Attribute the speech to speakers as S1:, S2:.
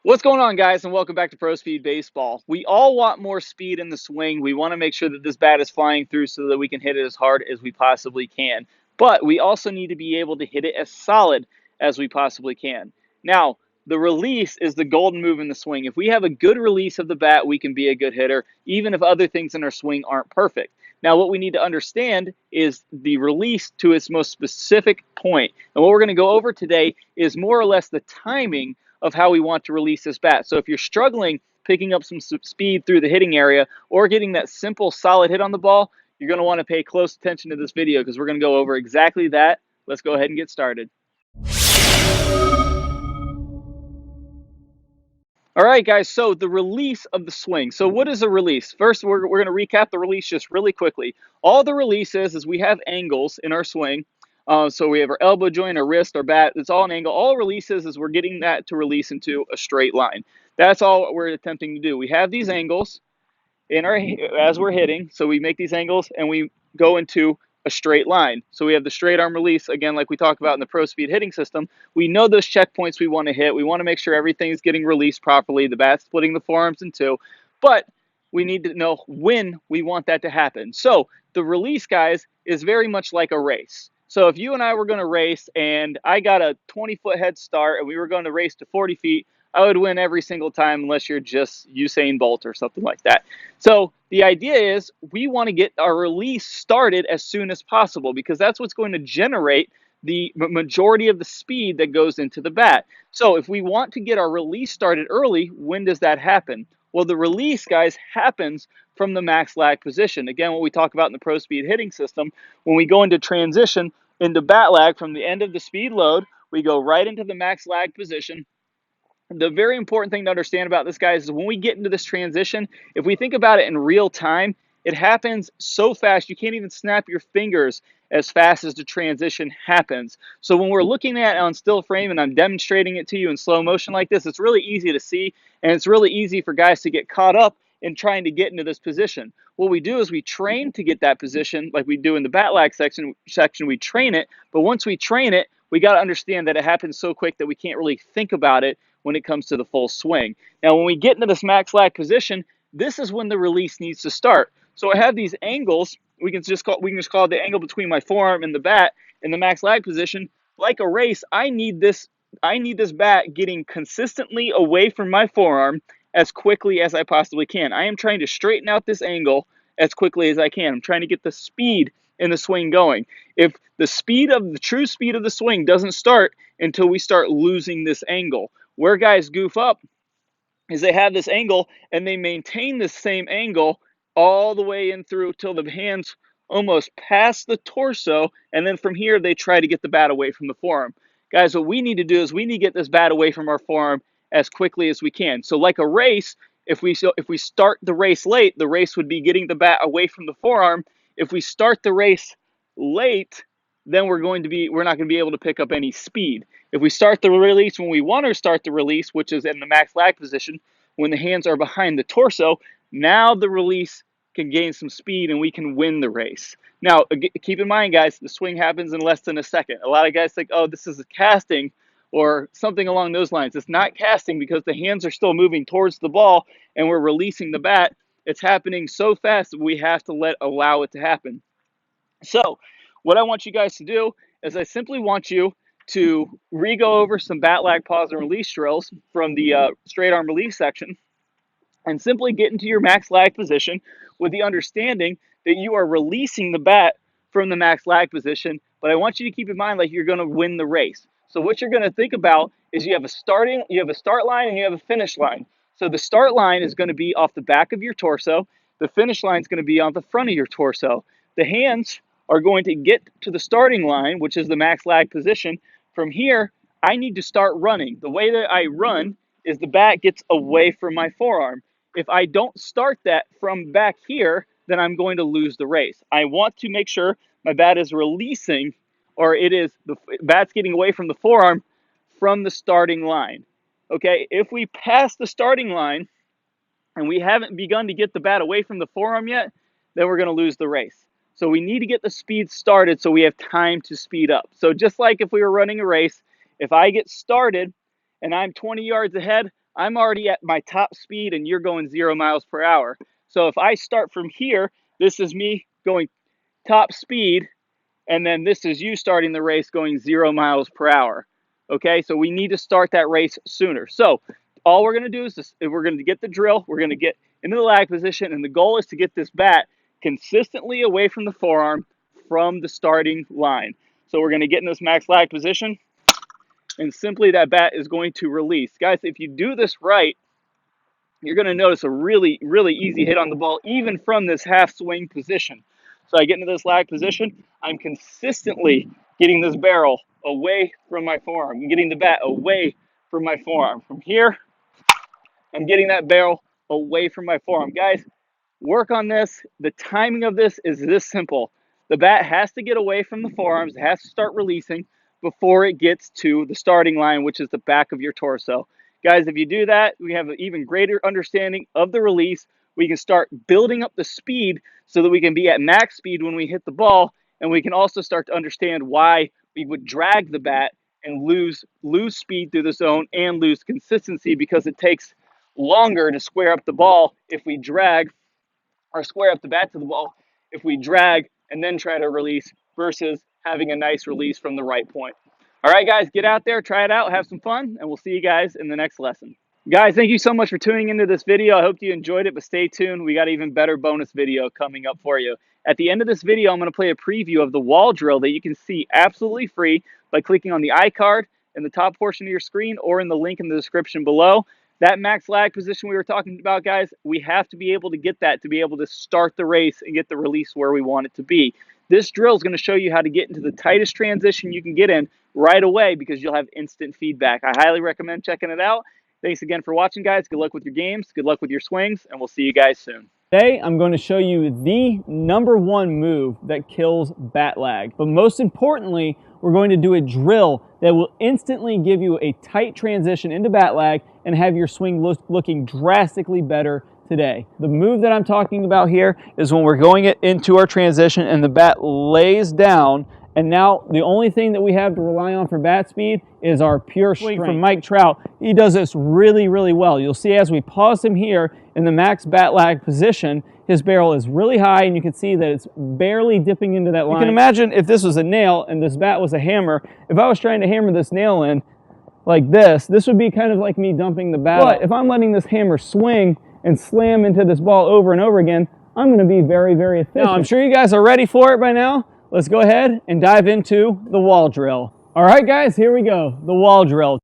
S1: What's going on, guys, and welcome back to Pro Speed Baseball. We all want more speed in the swing. We want to make sure that this bat is flying through so that we can hit it as hard as we possibly can. But we also need to be able to hit it as solid as we possibly can. Now, the release is the golden move in the swing. If we have a good release of the bat, we can be a good hitter, even if other things in our swing aren't perfect. Now, what we need to understand is the release to its most specific point. And what we're going to go over today is more or less the timing of how we want to release this bat. So if you're struggling picking up some speed through the hitting area or getting that simple solid hit on the ball, you're going to want to pay close attention to this video because we're going to go over exactly that. Let's go ahead and get started. All right, guys, so the release of the swing. So what is a release? First, we're going to recap the release just really quickly. All the release is we have angles in our swing. So we have our elbow joint, our wrist, our bat. It's all an angle. All releases is we're getting that to release into a straight line. That's all we're attempting to do. We have these angles in our as we're hitting. So we make these angles and we go into a straight line. So we have the straight arm release, again, like we talked about in the Pro Speed Hitting System. We know those checkpoints we want to hit. We want to make sure everything is getting released properly, the bat's splitting the forearms in two, but we need to know when we want that to happen. So the release, guys, is very much like a race. So if you and I were going to race and I got a 20-foot head start and we were going to race to 40 feet, I would win every single time unless you're just Usain Bolt or something like that. So the idea is we want to get our release started as soon as possible because that's what's going to generate the majority of the speed that goes into the bat. So if we want to get our release started early, when does that happen? Well, the release, guys, happens from the max lag position. Again, what we talk about in the Pro Speed Hitting System, when we go into transition into bat lag from the end of the speed load, we go right into the max lag position. The very important thing to understand about this, guys, is when we get into this transition, if we think about it in real time, it happens so fast you can't even snap your fingers as fast as the transition happens. So when we're looking at it on still frame and I'm demonstrating it to you in slow motion like this, it's really easy to see, and it's really easy for guys to get caught up in trying to get into this position. What we do is we train to get that position like we do in the bat lag section, we train it, but once we train it, we got to understand that it happens so quick that we can't really think about it when it comes to the full swing. Now, when we get into this max lag position, this is when the release needs to start. So I have these angles. We can just call it the angle between my forearm and the bat in the max lag position. Like a race, I need this bat getting consistently away from my forearm as quickly as I possibly can. I am trying to straighten out this angle as quickly as I can. I'm trying to get the speed in the swing going. If the true speed of the swing doesn't start until we start losing this angle. Where guys goof up is they have this angle and they maintain this same angle all the way in through till the hands almost pass the torso, and then from here they try to get the bat away from the forearm. Guys, what we need to do is we need to get this bat away from our forearm as quickly as we can. So like a race, if we start the race late, the race would be getting the bat away from the forearm. If we start the race late, then we're not going to be able to pick up any speed. If we start the release when we want to start the release, which is in the max lag position, when the hands are behind the torso, now the release can gain some speed and we can win the race. Now, keep in mind, guys, the swing happens in less than a second. A lot of guys think, oh, this is a casting or something along those lines. It's not casting because the hands are still moving towards the ball and we're releasing the bat. It's happening so fast that we have to allow it to happen. So what I want you guys to do is I simply want you to re-go over some bat lag pause and release drills from the straight arm release section and simply get into your max lag position with the understanding that you are releasing the bat from the max lag position. But I want you to keep in mind like you're going to win the race. So what you're going to think about is you have a start line and you have a finish line. So the start line is going to be off the back of your torso. The finish line is going to be on the front of your torso. The hands are going to get to the starting line, which is the max lag position. From here, I need to start running. The way that I run is the bat gets away from my forearm. If I don't start that from back here, then I'm going to lose the race. I want to make sure my bat is releasing, or the bat's getting away from the forearm from the starting line. Okay, if we pass the starting line and we haven't begun to get the bat away from the forearm yet, then we're going to lose the race. So we need to get the speed started so we have time to speed up. So just like if we were running a race, if I get started and I'm 20 yards ahead, I'm already at my top speed and you're going 0 miles per hour. So if I start from here, this is me going top speed, and then this is you starting the race going 0 miles per hour. Okay, so we need to start that race sooner. So all we're going to do is this, we're going to get the drill, we're going to get into the lag position, and the goal is to get this bat consistently away from the forearm from the starting line. So we're going to get in this max lag position, and simply that bat is going to release. Guys, if you do this right, you're going to notice a really, really easy hit on the ball, even from this half swing position. So I get into this lag position, I'm consistently getting this barrel away from my forearm. I'm getting the bat away from my forearm. From here, I'm getting that barrel away from my forearm. Guys, work on this. The timing of this is this simple. The bat has to get away from the forearms. It has to start releasing before it gets to the starting line, which is the back of your torso. Guys, if you do that, we have an even greater understanding of the release. We can start building up the speed so that we can be at max speed when we hit the ball, and we can also start to understand why we would drag the bat and lose speed through the zone and lose consistency, because it takes longer to square up the ball if we drag, or square up the bat to the ball if we drag and then try to release, versus having a nice release from the right point. All right, guys, get out there, try it out, have some fun, and we'll see you guys in the next lesson. Guys, thank you so much for tuning into this video. I hope you enjoyed it, but stay tuned. We got an even better bonus video coming up for you. At the end of this video, I'm going to play a preview of the wall drill that you can see absolutely free by clicking on the iCard in the top portion of your screen or in the link in the description below. That max lag position we were talking about, guys, we have to be able to get that to be able to start the race and get the release where we want it to be. This drill is going to show you how to get into the tightest transition you can get in right away, because you'll have instant feedback. I highly recommend checking it out. Thanks again for watching, guys. Good luck with your games. Good luck with your swings, and we'll see you guys soon. Today, I'm going to show you the #1 move that kills bat lag. But most importantly, we're going to do a drill that will instantly give you a tight transition into bat lag and have your swing looking drastically better today. The move that I'm talking about here is when we're going into our transition and the bat lays down, and now the only thing that we have to rely on for bat speed is our pure strength. From Mike Trout, he does this really, really well. You'll see as we pause him here in the max bat lag position, his barrel is really high, and you can see that it's barely dipping into that line. You can imagine if this was a nail and this bat was a hammer, if I was trying to hammer this nail in like this would be kind of like me dumping the bat. But if I'm letting this hammer swing and slam into this ball over and over again, I'm going to be very, very efficient. Now, I'm sure you guys are ready for it by now. Let's go ahead and dive into the wall drill. All right, guys, here we go, the wall drill.